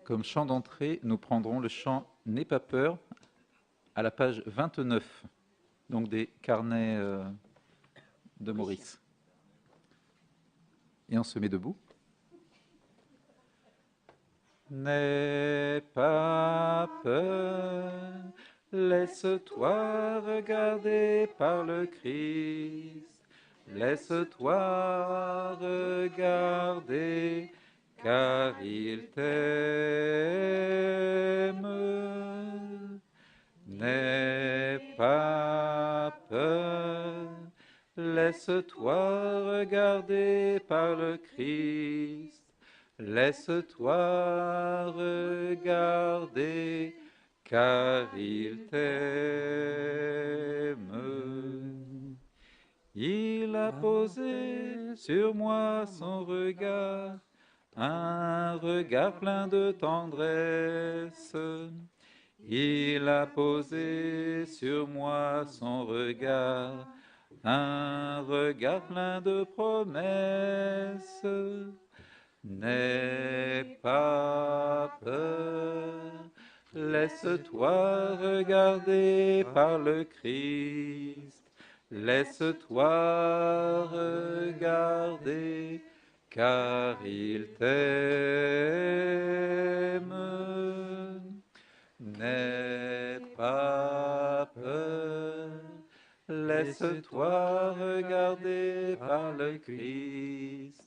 Comme chant d'entrée, nous prendrons le chant N'aie pas peur à la page 29, donc des carnets de Maurice. Et on se met debout. N'aie pas peur, laisse-toi regarder par le Christ. Laisse-toi regarder, car il t'aime. N'aie pas peur, laisse-toi regarder par le Christ. Laisse-toi regarder, car il t'aime. Il a posé sur moi son regard, un regard plein de tendresse. Il a posé sur moi son regard, un regard plein de promesses. N'aie pas peur, laisse-toi regarder par le Christ. Laisse-toi regarder, car il t'aime. N'aie pas peur, laisse-toi regarder par le Christ.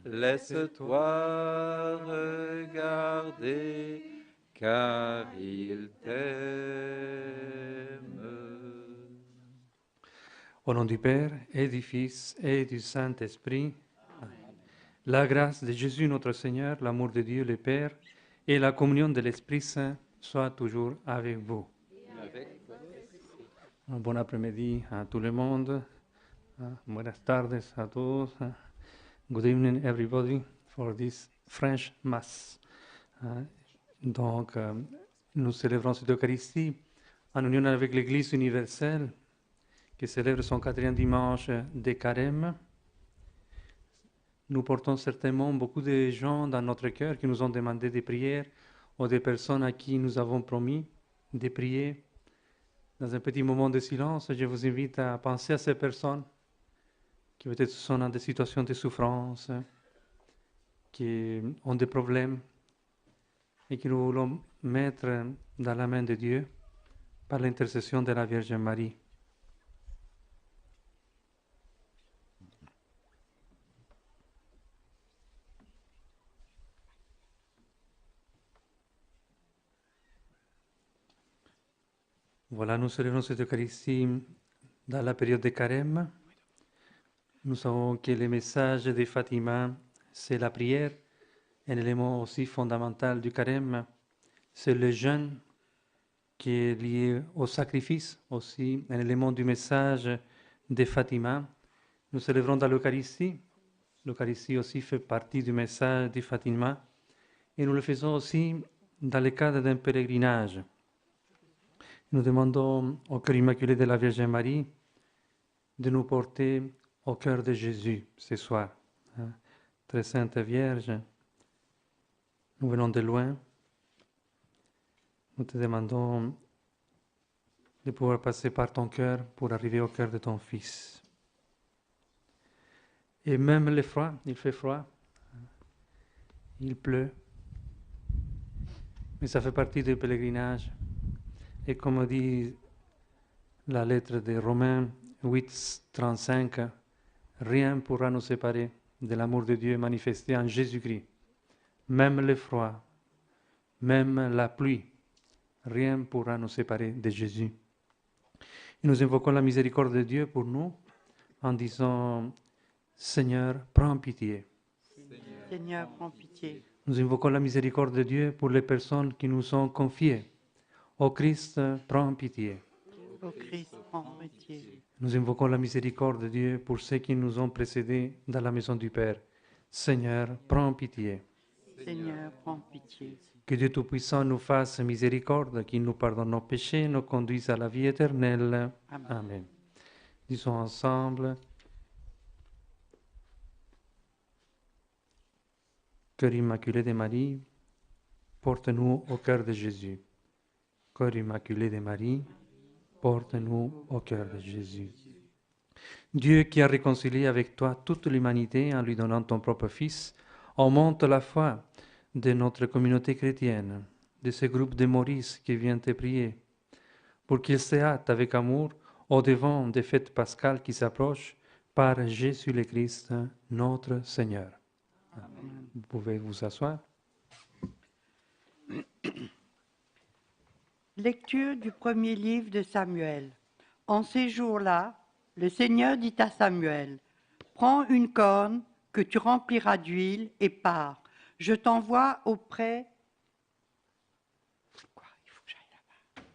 Laisse-toi regarder, car il t'aime. Au nom du Père et du Fils et du Saint-Esprit, la grâce de Jésus notre Seigneur, l'amour de Dieu le Père et la communion de l'Esprit Saint soient toujours avec vous. Un bon après-midi à tout le monde. Buenas tardes a todos. Good evening everybody for this French Mass. Donc, nous célébrons cette Eucharistie en union avec l'Église universelle qui célèbre son 4e dimanche de Carême. Nous portons certainement beaucoup de gens dans notre cœur qui nous ont demandé des prières ou des personnes à qui nous avons promis de prier. Dans un petit moment de silence, je vous invite à penser à ces personnes qui peut-être sont dans des situations de souffrance, qui ont des problèmes et que nous voulons mettre dans la main de Dieu par l'intercession de la Vierge Marie. Voilà, nous célébrons cette Eucharistie dans la période de Carême. Nous savons que le message de Fatima, c'est la prière, un élément aussi fondamental du Carême. C'est le jeûne qui est lié au sacrifice, aussi un élément du message de Fatima. Nous célébrons dans l'Eucharistie. L'Eucharistie aussi fait partie du message de Fatima. Et nous le faisons aussi dans le cadre d'un pèlerinage. Nous demandons au cœur immaculé de la Vierge Marie de nous porter au cœur de Jésus ce soir. Très Sainte Vierge, nous venons de loin. Nous te demandons de pouvoir passer par ton cœur pour arriver au cœur de ton Fils. Et même le froid, il fait froid, il pleut, mais ça fait partie du pèlerinage. Et comme dit la lettre de Romains 8, 35, rien ne pourra nous séparer de l'amour de Dieu manifesté en Jésus-Christ. Même le froid, même la pluie, rien ne pourra nous séparer de Jésus. Et nous invoquons la miséricorde de Dieu pour nous en disant « Seigneur, prends pitié ». Seigneur, prends pitié. Nous invoquons la miséricorde de Dieu pour les personnes qui nous sont confiées. Ô Christ, prends pitié. Ô Christ, prends pitié. Nous invoquons la miséricorde de Dieu pour ceux qui nous ont précédés dans la maison du Père. Seigneur, prends pitié. Seigneur, prends pitié. Que Dieu Tout-Puissant nous fasse miséricorde, qu'il nous pardonne nos péchés, nous conduise à la vie éternelle. Amen. Amen. Disons ensemble, Cœur immaculé de Marie, porte-nous au cœur de Jésus. Corps immaculé de Marie, porte-nous au cœur de Jésus. Dieu qui a réconcilié avec toi toute l'humanité en lui donnant ton propre Fils, augmente la foi de notre communauté chrétienne, de ce groupe de Maurice qui vient te prier, pour qu'il se hâte avec amour au devant des fêtes pascales qui s'approchent par Jésus le Christ, notre Seigneur. Vous pouvez vous asseoir. Lecture du premier livre de Samuel. En ces jours-là, le Seigneur dit à Samuel, « Prends une corne que tu rempliras d'huile et pars. Je t'envoie auprès... » Quoi? Il faut que j'aille là-bas.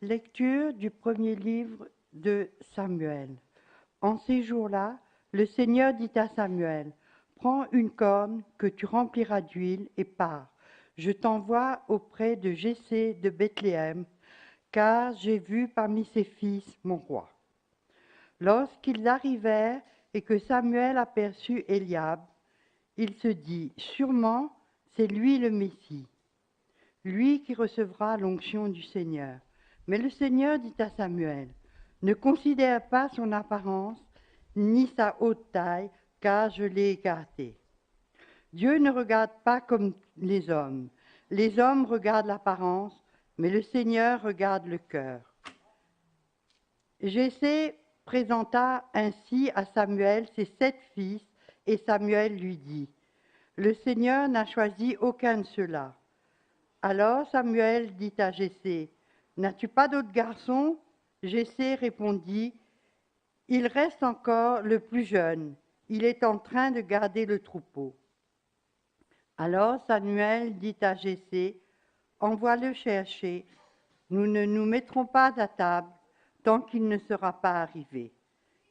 Lecture du premier livre de Samuel. En ces jours-là, le Seigneur dit à Samuel, « Prends une corne que tu rempliras d'huile et pars. Je t'envoie auprès de Jessé de Bethléem, car j'ai vu parmi ses fils mon roi. » Lorsqu'ils arrivèrent et que Samuel aperçut Eliab, il se dit, « Sûrement, c'est lui le Messie, lui qui recevra l'onction du Seigneur. » Mais le Seigneur dit à Samuel, « Ne considère pas son apparence, ni sa haute taille, car je l'ai écarté. » Dieu ne regarde pas comme les hommes. Les hommes regardent l'apparence, mais le Seigneur regarde le cœur. Jessé présenta ainsi à Samuel ses 7 fils, et Samuel lui dit, « Le Seigneur n'a choisi aucun de ceux-là. » Alors Samuel dit à Jessé, « N'as-tu pas d'autres garçons ?» Jessé répondit, « Il reste encore le plus jeune, il est en train de garder le troupeau. » Alors Samuel dit à Jessé, « Envoie-le chercher, nous ne nous mettrons pas à table tant qu'il ne sera pas arrivé. »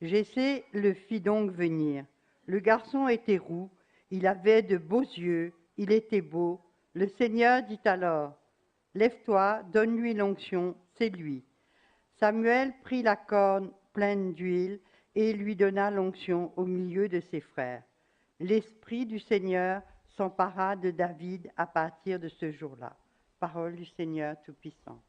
Jessé le fit donc venir. Le garçon était roux, il avait de beaux yeux, il était beau. Le Seigneur dit alors, « Lève-toi, donne-lui l'onction, c'est lui. » Samuel prit la corne pleine d'huile et lui donna l'onction au milieu de ses frères. L'Esprit du Seigneur s'empara de David à partir de ce jour-là. Parole du Seigneur Tout-Puissant.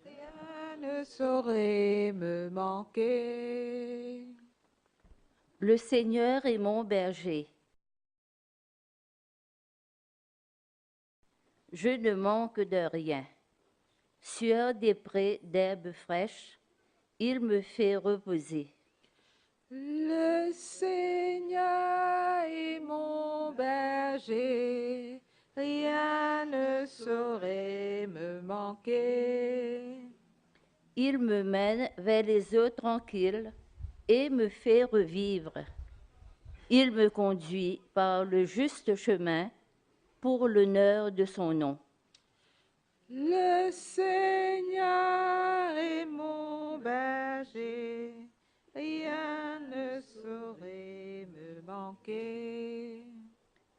Rien ne saurait me manquer. Le Seigneur est mon berger. Je ne manque de rien. Sur des prés d'herbes fraîches, il me fait reposer. Le Seigneur est mon berger, rien ne saurait me manquer. Il me mène vers les eaux tranquilles et me fait revivre. Il me conduit par le juste chemin pour l'honneur de son nom. Le Seigneur est mon berger, rien ne saurait me manquer.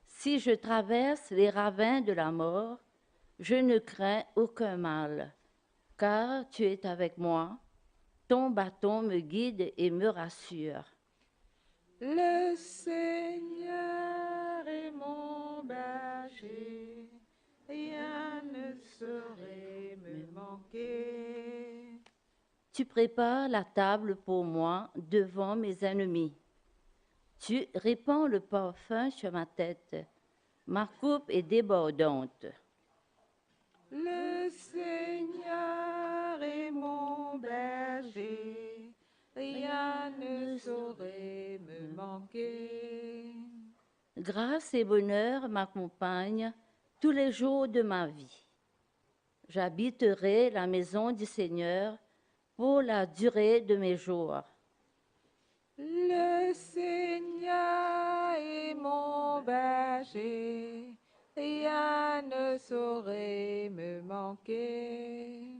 Si je traverse les ravins de la mort, je ne crains aucun mal, car tu es avec moi, ton bâton me guide et me rassure. Le Seigneur est mon berger, rien ne saurait me manquer. Tu prépares la table pour moi devant mes ennemis. Tu répands le parfum sur ma tête. Ma coupe est débordante. Le Seigneur est mon berger, rien ne saurait me manquer. Grâce et bonheur m'accompagnent tous les jours de ma vie. J'habiterai la maison du Seigneur pour la durée de mes jours. Le Seigneur est mon berger, rien ne saurait me manquer.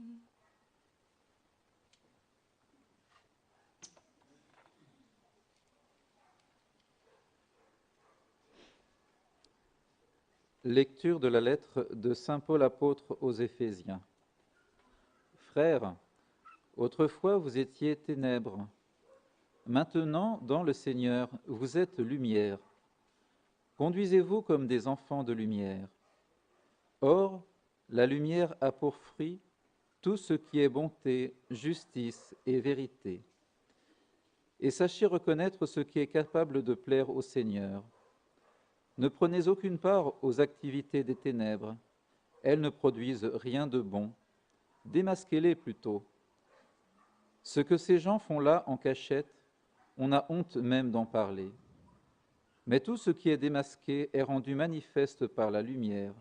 Lecture de la lettre de saint Paul apôtre aux Éphésiens. Frères, autrefois vous étiez ténèbres. Maintenant, dans le Seigneur, vous êtes lumière. Conduisez-vous comme des enfants de lumière. Or, la lumière a pour fruit tout ce qui est bonté, justice et vérité. Et sachez reconnaître ce qui est capable de plaire au Seigneur. Ne prenez aucune part aux activités des ténèbres. Elles ne produisent rien de bon. Démasquez-les plutôt. Ce que ces gens font là en cachette, on a honte même d'en parler. Mais tout ce qui est démasqué est rendu manifeste par la lumière,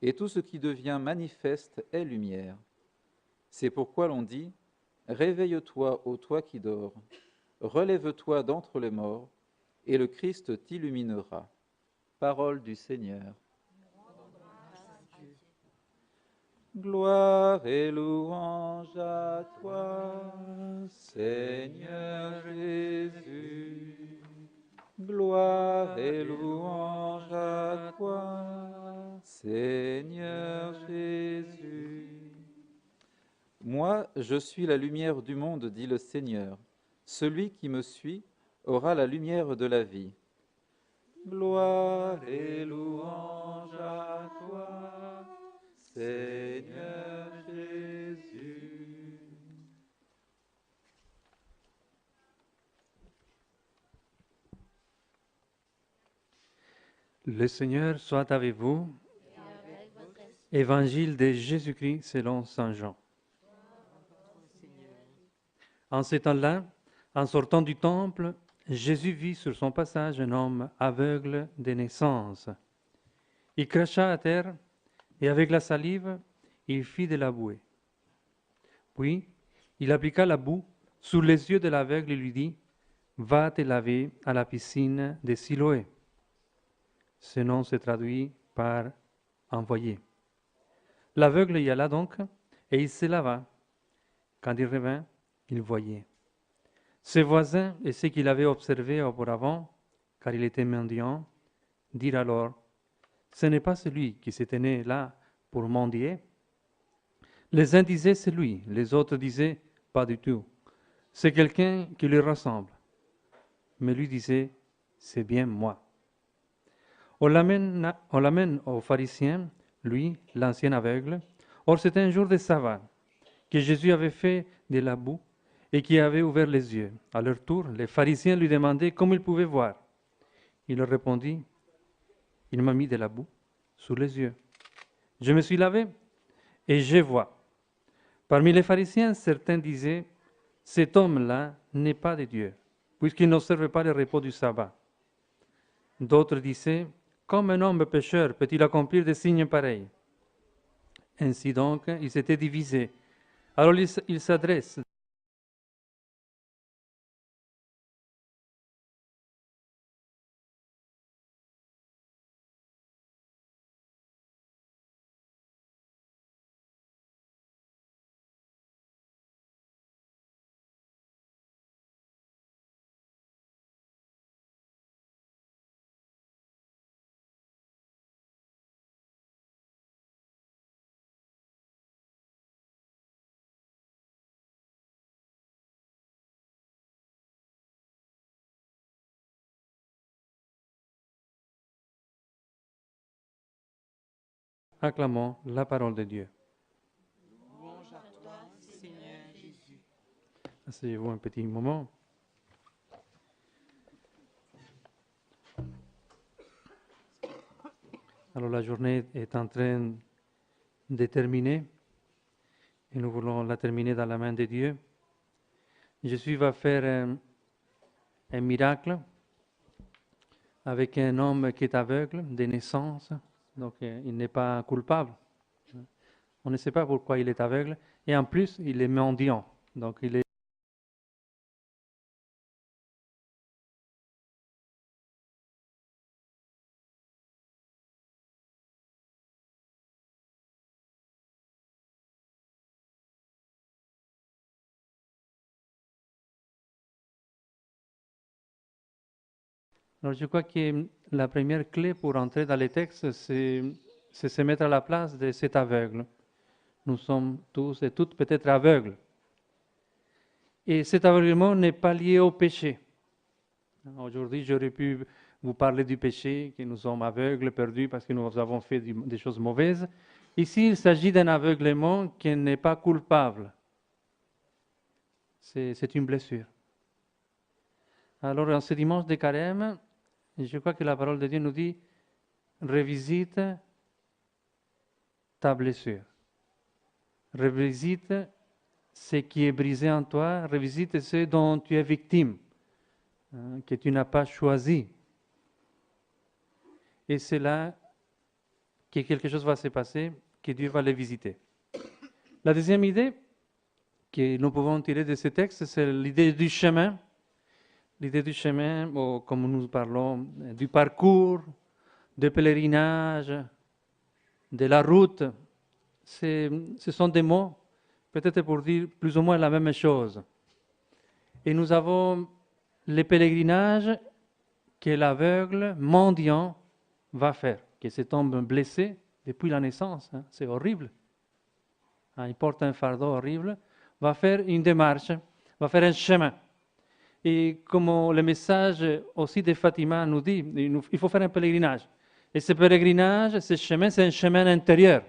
et tout ce qui devient manifeste est lumière. C'est pourquoi l'on dit « Réveille-toi, ô toi qui dors, relève-toi d'entre les morts, et le Christ t'illuminera. » Parole du Seigneur. Gloire et louange à toi, Seigneur Jésus. Gloire et louange à toi, Seigneur Jésus. Moi, je suis la lumière du monde, dit le Seigneur. Celui qui me suit aura la lumière de la vie. Gloire et louange à toi, Seigneur Jésus. Le Seigneur soit avec vous. Évangile de Jésus-Christ selon Saint Jean. En ces temps-là, en sortant du temple, Jésus vit sur son passage un homme aveugle de naissance. Il cracha à terre et avec la salive, il fit de la bouée. Puis, il appliqua la boue sous les yeux de l'aveugle et lui dit, « Va te laver à la piscine de Siloé. » Ce nom se traduit par « envoyé ». L'aveugle y alla donc et il se lava. Quand il revint, il voyait. Ses voisins et ceux qu'il avait observés auparavant, car il était mendiant, dirent alors, « Ce n'est pas celui qui s'était né là pour mendier ?» Les uns disaient, « C'est lui », les autres disaient, « Pas du tout, c'est quelqu'un qui lui ressemble. » Mais lui disait, « C'est bien moi. » On l'amène aux pharisiens, lui, l'ancien aveugle. Or, c'était un jour de sabbat, que Jésus avait fait de la boue et qui avait ouvert les yeux. À leur tour, les pharisiens lui demandaient comment il pouvait voir. Il leur répondit, « Il m'a mis de la boue sous les yeux. Je me suis lavé et je vois. » Parmi les pharisiens, certains disaient, « Cet homme-là n'est pas de Dieu, puisqu'il n'observe pas le repos du sabbat. » D'autres disaient, « Comme un homme pécheur peut-il accomplir des signes pareils ?» Ainsi donc, ils s'étaient divisés. Alors il s'adresse acclamant la parole de Dieu. Louange à toi, Seigneur Jésus. Asseyez-vous un petit moment. Alors la journée est en train de terminer et nous voulons la terminer dans la main de Dieu. Jésus va faire un miracle avec un homme qui est aveugle de naissance, donc il n'est pas coupable. On ne sait pas pourquoi il est aveugle et en plus il est mendiant, donc il est Alors, je crois que la première clé pour entrer dans les textes, c'est se mettre à la place de cet aveugle. Nous sommes tous et toutes peut-être aveugles. Et cet aveuglement n'est pas lié au péché. Aujourd'hui, j'aurais pu vous parler du péché, que nous sommes aveugles, perdus parce que nous avons fait des choses mauvaises. Ici, il s'agit d'un aveuglement qui n'est pas coupable. C'est une blessure. Alors, en ce dimanche de carême, je crois que la parole de Dieu nous dit, revisite ta blessure. Revisite ce qui est brisé en toi, revisite ce dont tu es victime, que tu n'as pas choisi. Et c'est là que quelque chose va se passer, que Dieu va les visiter. La deuxième idée que nous pouvons tirer de ce texte, c'est l'idée du chemin. L'idée du chemin, comme nous parlons du parcours, du pèlerinage, de la route, ce sont des mots peut-être pour dire plus ou moins la même chose. Et nous avons le pèlerinage que l'aveugle mendiant va faire, que cet homme blessé depuis la naissance, c'est horrible. Il porte un fardeau horrible, va faire une démarche, va faire un chemin. Et comme le message aussi de Fatima nous dit, il faut faire un pèlerinage. Et ce pèlerinage, ce chemin, c'est un chemin intérieur.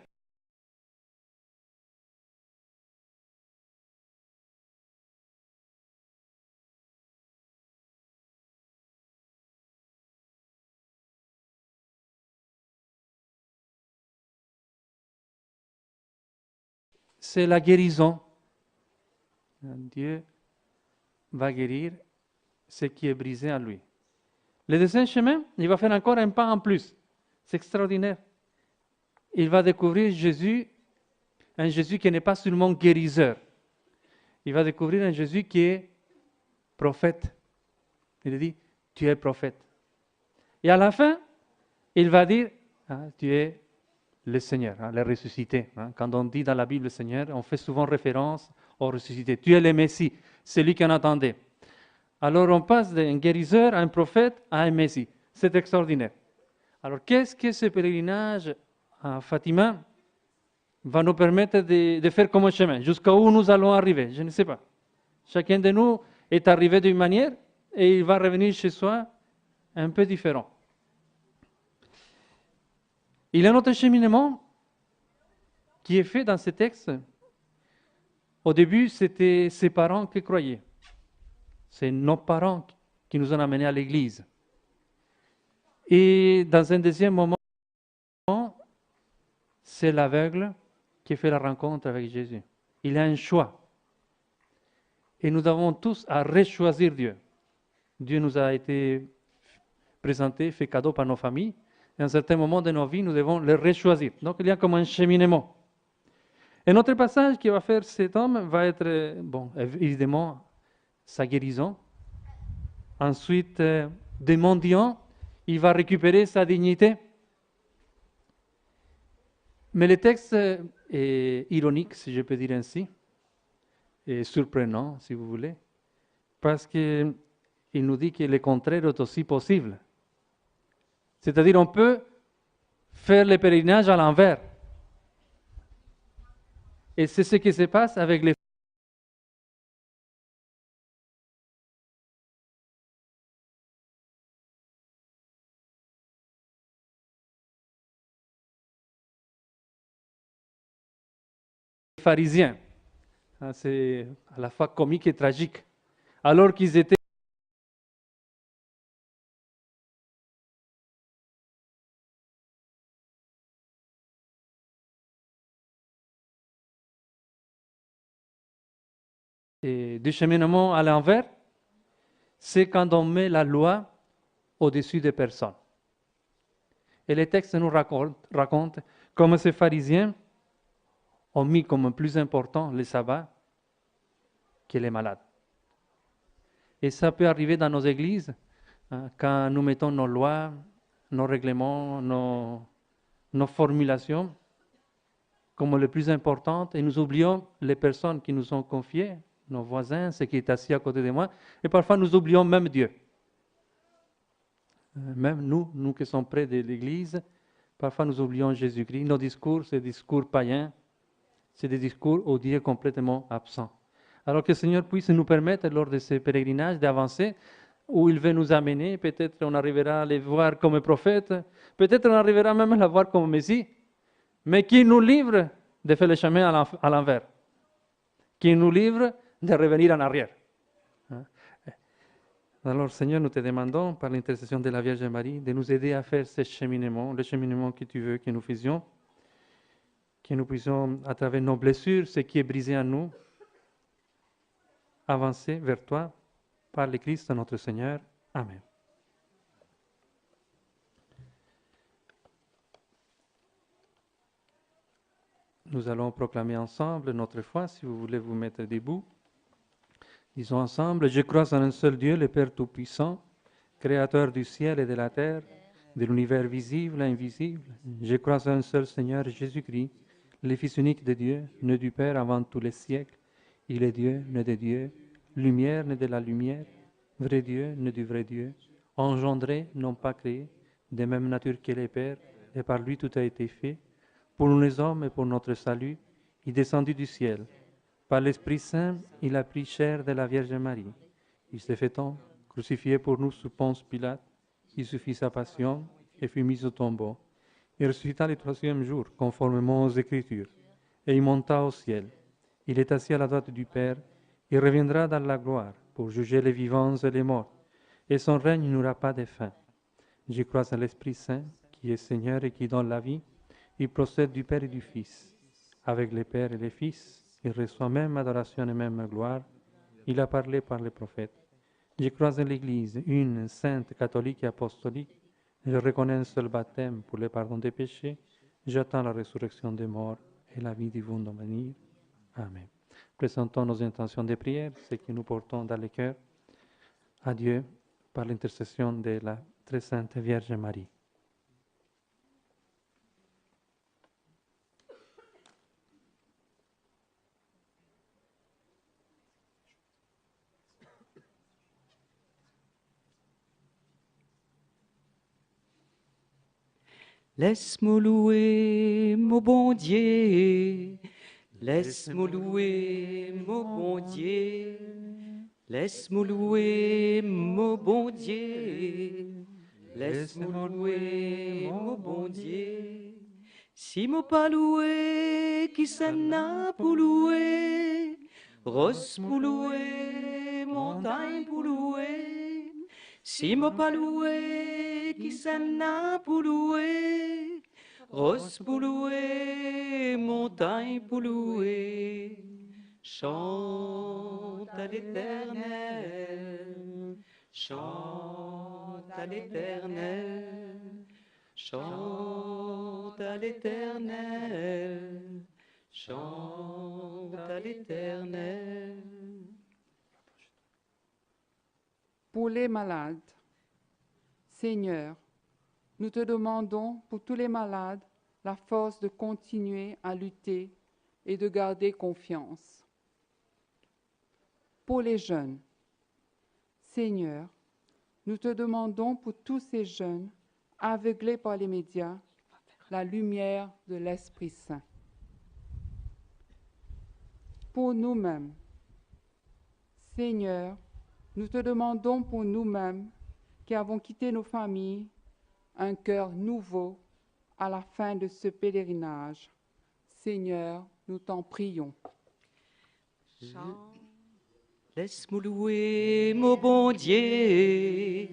C'est la guérison. Dieu va guérir ce qui est brisé en lui. Le deuxième chemin, il va faire encore un pas en plus. C'est extraordinaire. Il va découvrir Jésus, un Jésus qui n'est pas seulement guérisseur. Il va découvrir un Jésus qui est prophète. Il dit, tu es prophète. Et à la fin, il va dire, tu es le Seigneur, le ressuscité. Quand on dit dans la Bible Seigneur, on fait souvent référence au ressuscité. Tu es le Messie, celui qu'on attendait. Alors on passe d'un guérisseur à un prophète à un Messie. C'est extraordinaire. Alors qu'est-ce que ce pèlerinage à Fatima va nous permettre de faire comme chemin? Jusqu'à où nous allons arriver? Je ne sais pas. Chacun de nous est arrivé d'une manière et il va revenir chez soi un peu différent. Il y a un autre cheminement qui est fait dans ce texte. Au début, c'était ses parents qui croyaient. C'est nos parents qui nous ont amenés à l'église. Et dans un deuxième moment, c'est l'aveugle qui fait la rencontre avec Jésus. Il a un choix. Et nous avons tous à rechoisir Dieu. Dieu nous a été présenté, fait cadeau par nos familles. Et à un certain moment de nos vies, nous devons le rechoisir. Donc il y a comme un cheminement. Un autre passage qui va faire cet homme va être, évidemment, sa guérison. Ensuite, des mendiants, il va récupérer sa dignité. Mais le texte est ironique, si je peux dire ainsi, et surprenant, si vous voulez, parce qu'il nous dit que le contraire est aussi possible. C'est-à-dire, on peut faire le pèlerinage à l'envers. Et c'est ce qui se passe avec les pharisiens. C'est à la fois comique et tragique. Alors qu'ils étaient du cheminement à l'envers, c'est quand on met la loi au-dessus des personnes. Et les textes nous racontent comment ces pharisiens ont mis comme plus important le sabbat que les malades. Et ça peut arriver dans nos églises, hein, quand nous mettons nos lois, nos règlements, nos formulations comme les plus importantes et nous oublions les personnes qui nous sont confiées, nos voisins, ceux qui est assis à côté de moi, et parfois nous oublions même Dieu. Même nous qui sommes près de l'Église, parfois nous oublions Jésus-Christ. Nos discours, c'est des discours païens, c'est des discours où Dieu est complètement absent. Alors que le Seigneur puisse nous permettre, lors de ces pèlerinages, d'avancer, où il veut nous amener. Peut-être on arrivera à les voir comme prophètes, peut-être on arrivera même à les voir comme Messie, mais qui nous livre de faire le chemin à l'envers, qui nous livre de revenir en arrière. Alors, Seigneur, nous te demandons, par l'intercession de la Vierge Marie, de nous aider à faire ce cheminement, le cheminement que tu veux que nous faisions, que nous puissions, à travers nos blessures, ce qui est brisé en nous, avancer vers toi, par le Christ notre Seigneur. Amen. Nous allons proclamer ensemble notre foi, si vous voulez vous mettre debout. Disons ensemble, je crois en un seul Dieu, le Père Tout-Puissant, Créateur du ciel et de la terre, de l'univers visible et invisible. Je crois en un seul Seigneur Jésus-Christ, le Fils unique de Dieu, né du Père avant tous les siècles. Il est Dieu, né de Dieu, lumière, né de la lumière, vrai Dieu, né du vrai Dieu, engendré, non pas créé, de même nature que le Père, et par lui tout a été fait. Pour nous les hommes et pour notre salut, il est descendu du ciel. Par l'Esprit Saint, il a pris chair de la Vierge Marie. Il s'est fait homme, crucifié pour nous sous Ponce Pilate. Il suffit sa passion et fut mis au tombeau. Il ressuscita le troisième jour, conformément aux Écritures, et il monta au ciel. Il est assis à la droite du Père. Il reviendra dans la gloire pour juger les vivants et les morts, et son règne n'aura pas de fin. Je crois en l'Esprit Saint, qui est Seigneur et qui donne la vie. Il procède du Père et du Fils. Avec le Père et le Fils, il reçoit même adoration et même gloire. Il a parlé par les prophètes. Je crois en l'Église, une, sainte, catholique et apostolique. Je reconnais un seul baptême pour le pardon des péchés. J'attends la résurrection des morts et la vie divine à venir. Amen. Présentons nos intentions de prière, ce que nous portons dans le cœur, à Dieu par l'intercession de la très sainte Vierge Marie. Laisse-moi louer mon bon Dieu, laisse-moi louer mon bon Dieu, laisse-moi louer mon bon Dieu, laisse-moi louer mon bon Dieu. Si mon pas loué, qui s'en a pour louer, rosse pour louer, montagne pour louer. Si mon pas loué, qui s'en a pour louer, rose pour louer, montagne pour louer. Chante à l'Éternel, chante à l'Éternel, chante à l'Éternel, chante à l'Éternel. Pour les malades, Seigneur, nous te demandons pour tous les malades la force de continuer à lutter et de garder confiance. Pour les jeunes, Seigneur, nous te demandons pour tous ces jeunes aveuglés par les médias la lumière de l'Esprit Saint. Pour nous-mêmes, Seigneur, nous te demandons pour nous-mêmes qui avons quitté nos familles un cœur nouveau à la fin de ce pèlerinage. Seigneur, nous t'en prions. Laisse-moi louer mon bon Dieu,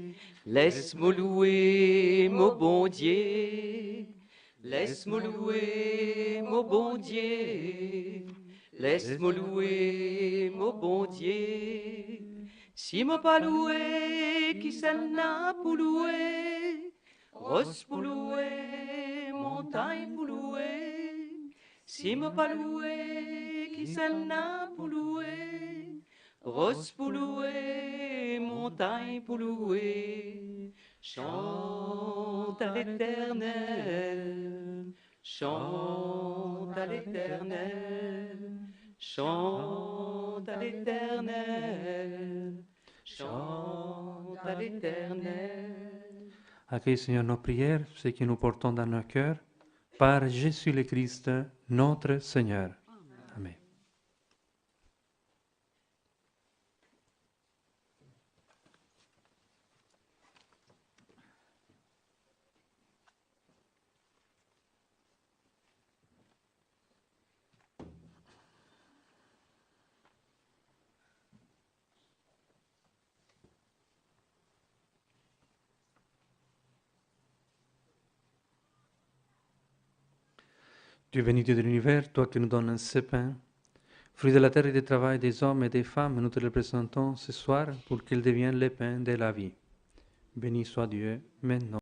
laisse-moi louer mon bon Dieu, laisse-moi louer mon bon Dieu, Laisse-moi louer mon bon Dieu. Si m'a pas loué, qui s'en a pour louer? Rosse pour louer, montagne pour louer. Si m'a pas loué, qui s'en a pour louer? Rose pour louer, montagne pour louer. Chante à l'Éternel, chante à l'Éternel, chante à l'Éternel, chante à l'Éternel. Accueille, Seigneur, nos prières, ce que nous portons dans nos cœurs, par Jésus le Christ, notre Seigneur. Amen. Dieu béni, Dieu de l'univers, toi qui nous donnes ce pain, fruit de la terre et du travail des hommes et des femmes, nous te le présentons ce soir pour qu'il devienne le pain de la vie. Béni soit Dieu, maintenant.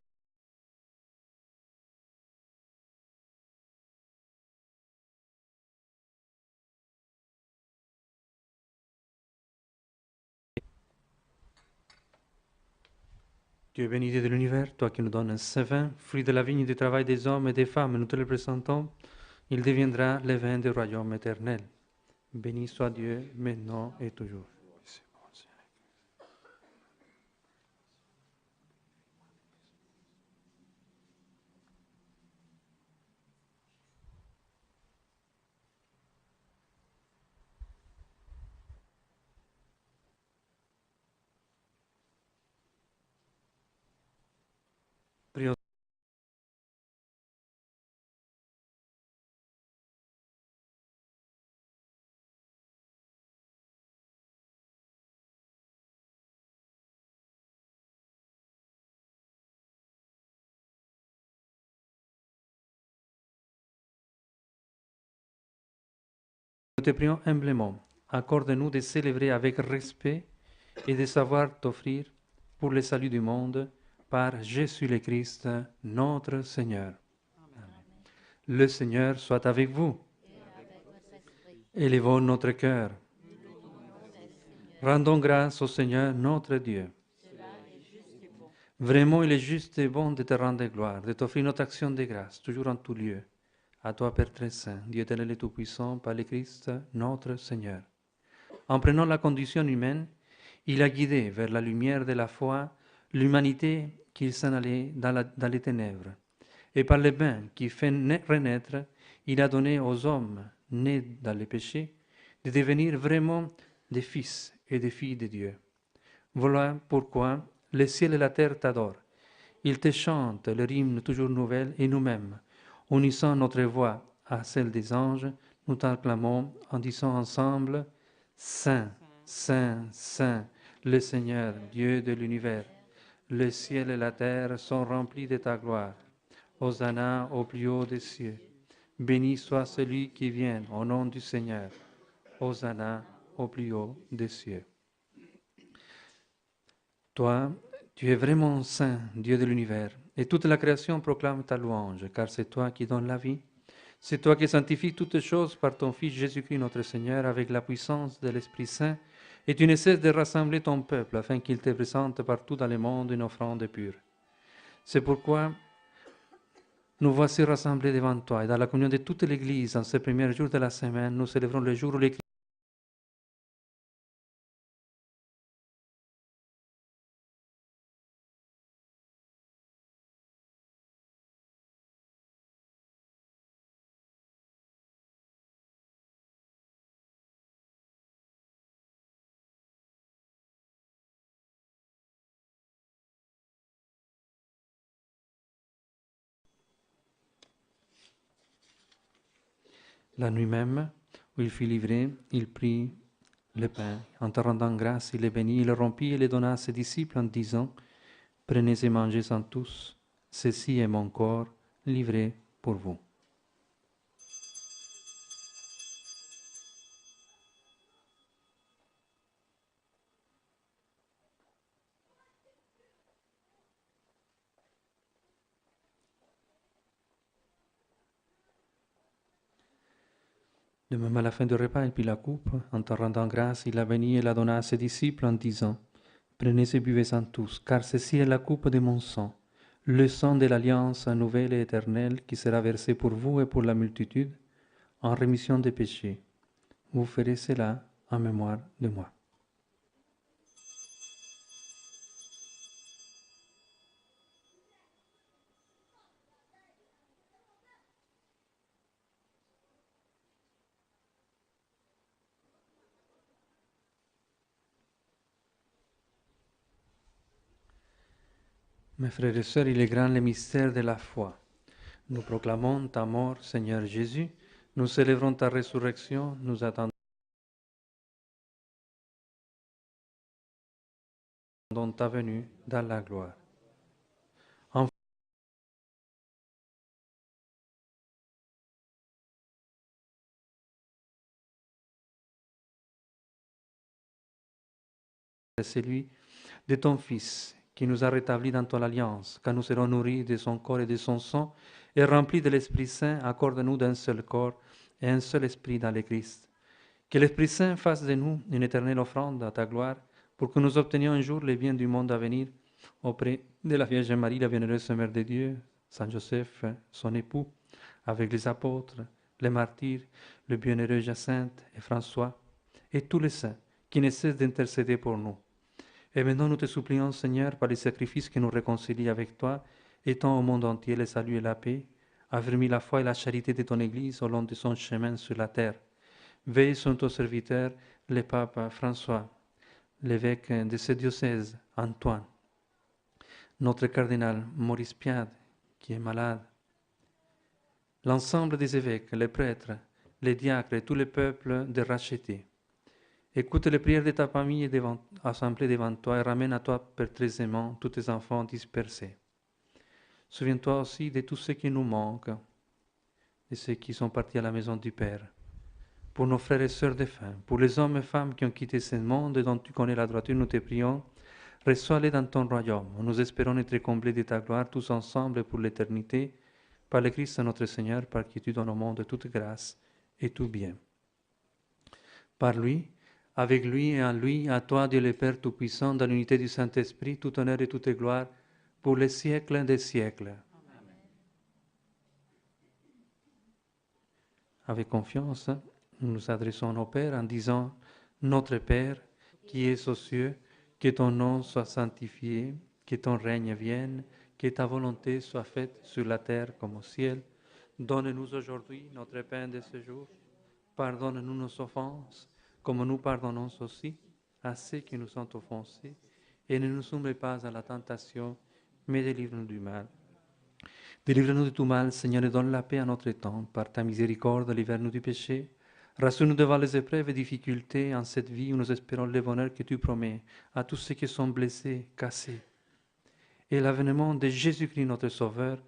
Dieu béni, Dieu de l'univers, toi qui nous donnes ce vin, fruit de la vigne et du travail des hommes et des femmes, nous te le présentons, il deviendra le vin du royaume éternel. Béni soit Dieu, maintenant et toujours. Prions. Nous te prions humblement, accorde-nous de célébrer avec respect et de savoir t'offrir pour le salut du monde par Jésus le Christ, notre Seigneur. Amen. Le Seigneur soit avec vous. Élevons notre cœur. Rendons grâce au Seigneur notre Dieu. Vraiment, il est juste et bon de te rendre gloire, de t'offrir notre action de grâce, toujours en tout lieu. À toi, Père très saint, Dieu éternel et tout-puissant, par le Christ, notre Seigneur. En prenant la condition humaine, il a guidé vers la lumière de la foi l'humanité qui s'en allait dans les ténèbres. Et par le bain qui fait renaître, il a donné aux hommes nés dans le péché de devenir vraiment des fils et des filles de Dieu. Voilà pourquoi le ciel et la terre t'adorent. Ils te chantent leur hymne toujours nouvelle et nous-mêmes, unissant notre voix à celle des anges, nous t'acclamons en disant ensemble « Saint, Saint, Saint, le Seigneur, Dieu de l'univers. Le ciel et la terre sont remplis de ta gloire. Hosanna au plus haut des cieux. Béni soit celui qui vient au nom du Seigneur. Hosanna au plus haut des cieux. » Toi, tu es vraiment saint, Dieu de l'univers, et toute la création proclame ta louange, car c'est toi qui donnes la vie. C'est toi qui sanctifies toutes choses par ton Fils Jésus-Christ notre Seigneur, avec la puissance de l'Esprit Saint, et tu ne cesses de rassembler ton peuple afin qu'il te présente partout dans le monde une offrande pure. C'est pourquoi nous voici rassemblés devant toi, et dans la communion de toute l'Église, en ce premier jour de la semaine, nous célébrons le jour où l'Église La nuit même, où il fut livré, il prit le pain. En te rendant grâce, il le bénit, il le rompit et le donna à ses disciples en disant, « Prenez et mangez-en tous, ceci est mon corps livré pour vous. » De même, à la fin du repas, il prit la coupe. En te rendant grâce, il la bénit et la donna à ses disciples en disant, prenez et buvez-en tous, car ceci est la coupe de mon sang, le sang de l'alliance nouvelle et éternelle qui sera versé pour vous et pour la multitude en rémission des péchés. Vous ferez cela en mémoire de moi. Mes frères et sœurs, il est grand le mystère de la foi. Nous proclamons ta mort, Seigneur Jésus. Nous célébrons ta résurrection. Nous attendons ta venue dans la gloire. Celui de ton Fils, qui nous a rétablis dans ton alliance, quand nous serons nourris de son corps et de son sang, et remplis de l'Esprit Saint, accorde-nous d'un seul corps et un seul esprit dans le Christ. Que l'Esprit Saint fasse de nous une éternelle offrande à ta gloire, pour que nous obtenions un jour les biens du monde à venir, auprès de la Vierge Marie, la bienheureuse Mère de Dieu, Saint Joseph, son époux, avec les apôtres, les martyrs, le bienheureux Jacinthe et François, et tous les saints qui ne cessent d'intercéder pour nous. Et maintenant, nous te supplions, Seigneur, par les sacrifices qui nous réconcilient avec toi, étends au monde entier le salut et la paix, affermis la foi et la charité de ton Église au long de son chemin sur la terre. Veille sur ton serviteur, le pape François, l'évêque de ce diocèse, Antoine, notre cardinal Maurice Piade, qui est malade, l'ensemble des évêques, les prêtres, les diacres et tout le peuple de rachetés. Écoute les prières de ta famille assemblée devant toi et ramène à toi pertaisément tous tes enfants dispersés. Souviens-toi aussi de tous ceux qui nous manquent, de ceux qui sont partis à la maison du Père, pour nos frères et sœurs défunts, pour les hommes et femmes qui ont quitté ce monde et dont tu connais la droiture, nous te prions, reçois-les dans ton royaume. Nous espérons être comblés de ta gloire tous ensemble pour l'éternité, par le Christ notre Seigneur, par qui tu donnes au monde toute grâce et tout bien. Par lui, avec lui et en lui, à toi, Dieu le Père Tout-Puissant, dans l'unité du Saint-Esprit, tout honneur et toute gloire, pour les siècles des siècles. Amen. Avec confiance, nous nous adressons au Père en disant, Notre Père, qui es aux cieux, que ton nom soit sanctifié, que ton règne vienne, que ta volonté soit faite sur la terre comme au ciel. Donne-nous aujourd'hui notre pain de ce jour. Pardonne-nous nos offenses, comme nous pardonnons aussi à ceux qui nous ont offensés, et ne nous soumets pas à la tentation, mais délivre-nous du mal. Délivre-nous de tout mal, Seigneur, et donne la paix à notre temps. Par ta miséricorde, libère-nous du péché. Rassure-nous devant les épreuves et difficultés en cette vie où nous espérons le bonheur que tu promets à tous ceux qui sont blessés, cassés. Et l'avènement de Jésus-Christ, notre Sauveur,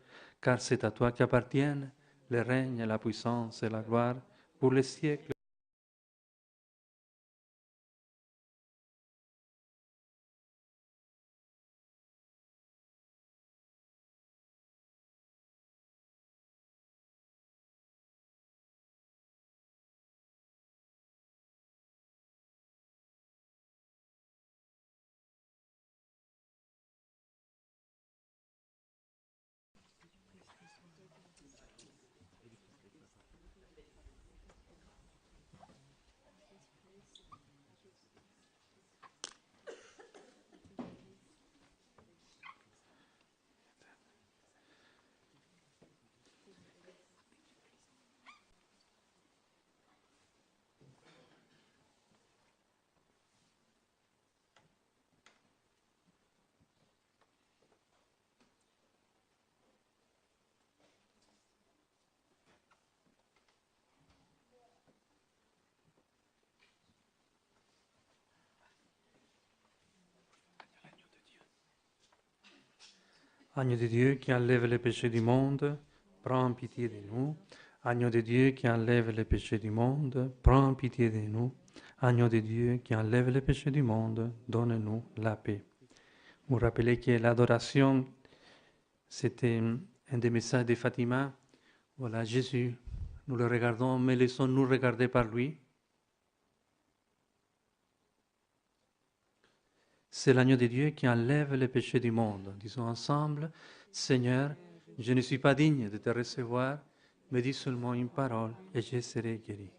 car c'est à toi qu'appartiennent le règne, la puissance et la gloire pour les siècles. Agneau de Dieu qui enlève les péchés du monde, prends pitié de nous. Agneau de Dieu qui enlève les péchés du monde, prends pitié de nous. Agneau de Dieu qui enlève les péchés du monde, donne-nous la paix. Vous rappelez que l'adoration, c'était un des messages de Fatima. Voilà, Jésus Nous le regardons, mais laissons-nous regarder par lui. C'est l'agneau de Dieu qui enlève les péchés du monde. Disons ensemble, Seigneur, je ne suis pas digne de te recevoir, mais dis seulement une parole et je serai guéri.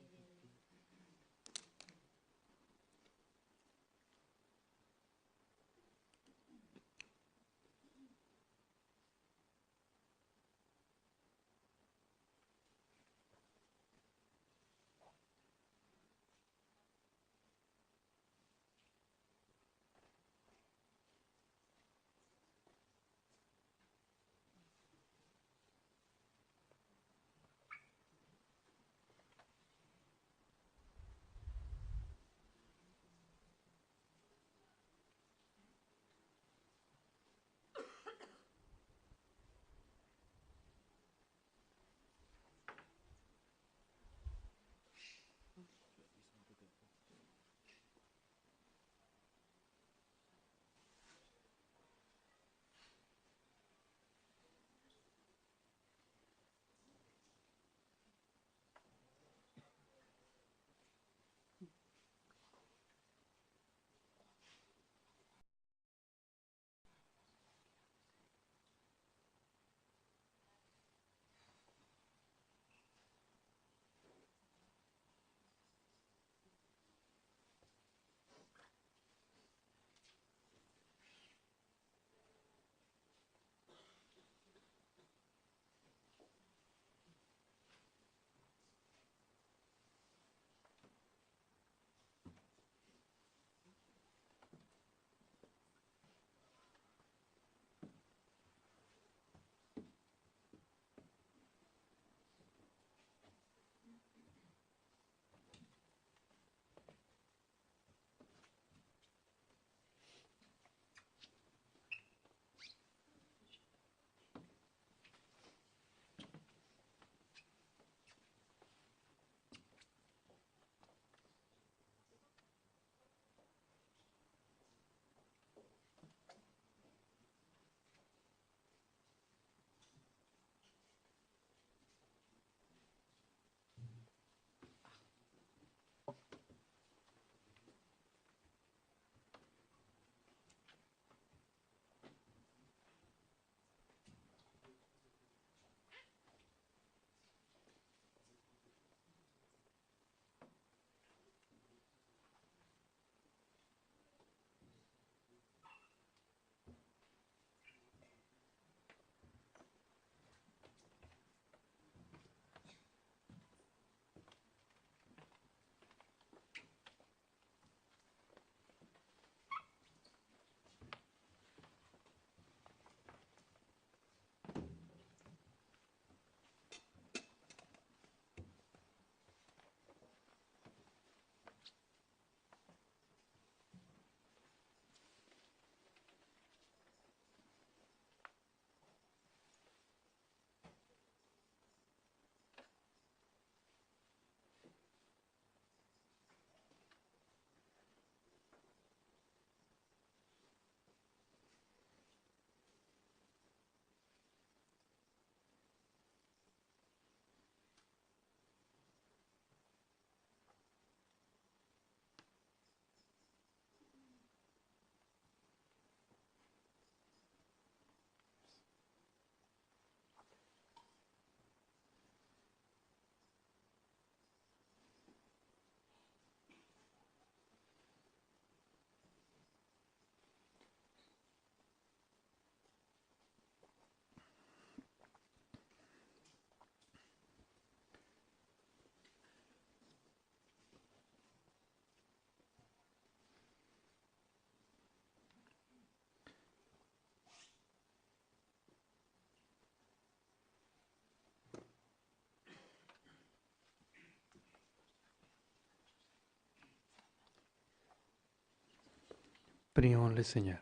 Prions le Seigneur.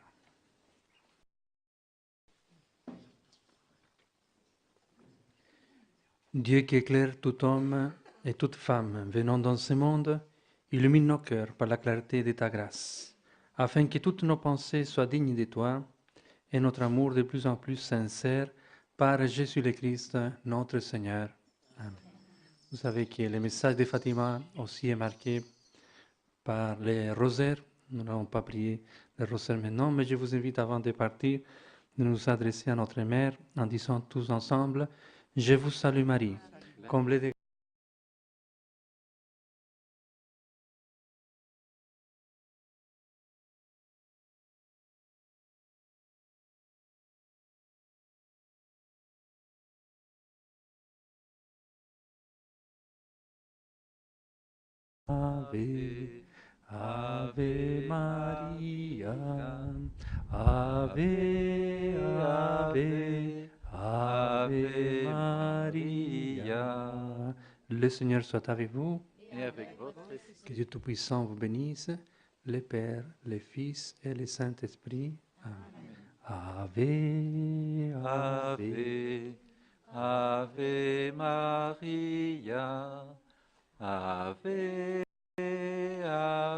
Dieu qui éclaire tout homme et toute femme venant dans ce monde, illumine nos cœurs par la clarté de ta grâce, afin que toutes nos pensées soient dignes de toi et notre amour de plus en plus sincère par Jésus le Christ, notre Seigneur. Amen. Vous savez que le message de Fatima aussi est marqué par les rosaires. Nous n'avons pas prié les rosaires maintenant, mais je vous invite avant de partir de nous adresser à notre Mère en disant tous ensemble, je vous salue Marie, comblée de Ave, Ave Maria, Ave, Ave, Ave Maria. Le Seigneur soit avec vous, Et avec votre esprit. que Dieu Tout-Puissant vous bénisse, le Père, le Fils et le Saint-Esprit. Amen. Ave, Ave, Ave, Ave Maria, Ave, Ave.